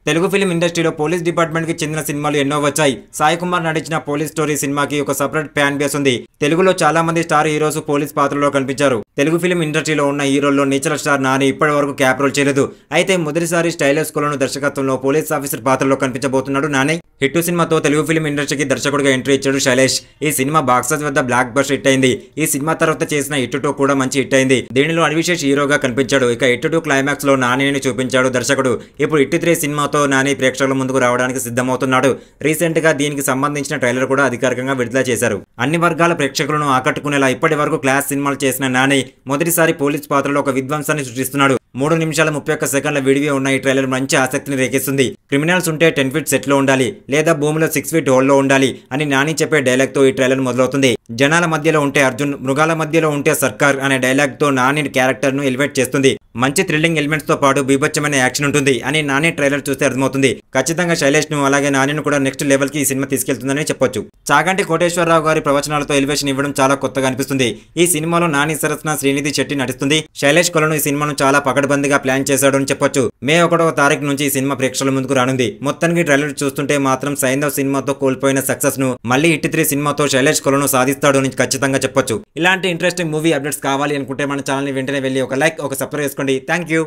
Telugu film ఇండస్ట్రీలో police department కి చెందిన సినిమాలు ఎన్నో వచ్చాయి. సాయి కుమార్ నటించిన పోలీస్ స్టోరీ సినిమాకి ఒక సెపరేట్ ఫ్యాన్ బేస్ ఉంది. తెలుగులో చాలా మంది స్టార్ హీరోస్ పోలీస్ పాత్రలో కనిపించారు. తెలుగు ఫిలిం ఇండస్ట్రీలో ఉన్న హీరోల్లో నిచల స్టార్ నాని ఇప్పటి వరకు క్యాప్ రోల్ చేయలేదు. అయితే మొదటిసారి స్టైలిష్ కొలను దర్శకత్వంలో పోలీస్ ఆఫీసర్ పాత్రలో కనిపించబోతున్నాడు నాని. హిట్ సినిమాతో తెలుగు ఫిలిం ఇండస్ట్రీకి దర్శకుడిగా ఎంట్రీ ఇచ్చాడు శైలేష్. ఈ సినిమా బాక్సెస్ వద్ద బ్లాక్ బస్టర్ హిట్ అయింది. ఈ సినిమా తర్వాత చేసిన హిట్ 2 కూడా మంచి హిట్ అయింది. దీనిలో అన్విశేష్ హీరోగా కనిపించాడు. ఇక హిట్ 2 క్లైమాక్స్ లో నానిని చూపించాడు దర్శకుడు. ఇప్పుడు హిట్ 3 సినిమాతో నాని ప్రేక్షకుల ముందుకు రావడానికి సిద్ధమవుతున్నాడు. రీసెంట్ గా దీనికి సంబంధించిన ట్రైలర్ కూడా అధికారికంగా విడుదల చేశారు. అన్ని వర్గాల ప్రేక్షకులను ఆకట్టుకునేలా ఇప్పటి వరకు క్లాస్ సినిమాలు చేసిన నాని మొదటిసారి పోలీస్ పాత్రలో ఒక విధ్వంసాన్ని సృష్టిస్తున్నాడు. 3 నిమిషాల 31 సెకండ్ల వీడియో ఉన్న ఈ ట్రైలర్ మంచి ఆసక్తిని రేకెస్తుంది. క్రిమినల్స్ ఉంటే 10 ఫీట్ సెట్ లో ఉండాలి, లేదా భూమిలో 6 ఫీట్ హోల్ లో ఉండాలి అని నాని చెప్పే డైలాగ్ తో ఈ ట్రైలర్ మొదలవుతుంది. జనాల మధ్యలో ఉంటే అర్జున్, మృగాల మధ్యలో ఉంటే సర్కార్ అనే డైలాగ్ తో నాని క్యారెక్టర్ ను ఎలివేట్ చేస్తుంది. మంచి థ్రిల్లింగ్ ఎలిమెంట్స్ తో పాటు బీభత్సమైన యాక్షన్ ఉంటుంది అని నాని ట్రైలర్ చూస్తే అర్థమవుతుంది. ఖచ్చితంగా శైలేష్ ను అలాగే నానిని కూడా నెక్స్ట్ లెవెల్ కి ఈ సినిమా తీసుకెళ్తుందని చెప్పొచ్చు. చాగంటి కోటేశ్వరరావు గారి ప్రవచనాలతో ఎలివేషన్ ఇవ్వడం చాలా కొత్తగా అనిపిస్తుంది. ఈ సినిమాలో నాని సరసన శ్రీనిధి శెట్టి నటిస్తుంది. శైలేష్ కొలను ఈ సినిమాను చాలా పకడ్బందీగా ప్లాన్ చేశాడు అని చెప్పొచ్చు. మే 1వ తారీఖు నుంచి ఈ సినిమా ప్రేక్షకుల ముందుకు రానుంది. మొత్తానికి ట్రైలర్ చూస్తుంటే మాత్రం సైంధవ్ సినిమాతో కోల్పోయిన సక్సెస్ ను మళ్ళీ హిట్ 3 సినిమాతో శైలేష్ కొలను సాధిస్తాడు అని ఖచ్చితంగా చెప్పొచ్చు. ఇలాంటి ఇంట్రెస్టింగ్ మూవీ అప్డేట్స్ కావాలి అనుకుంటే మన ఛానల్ ని వెంటనే వెళ్ళి ఒక లైక్, ఒక సబ్స్క్రైబ్ చేసుకోండి. Thank you.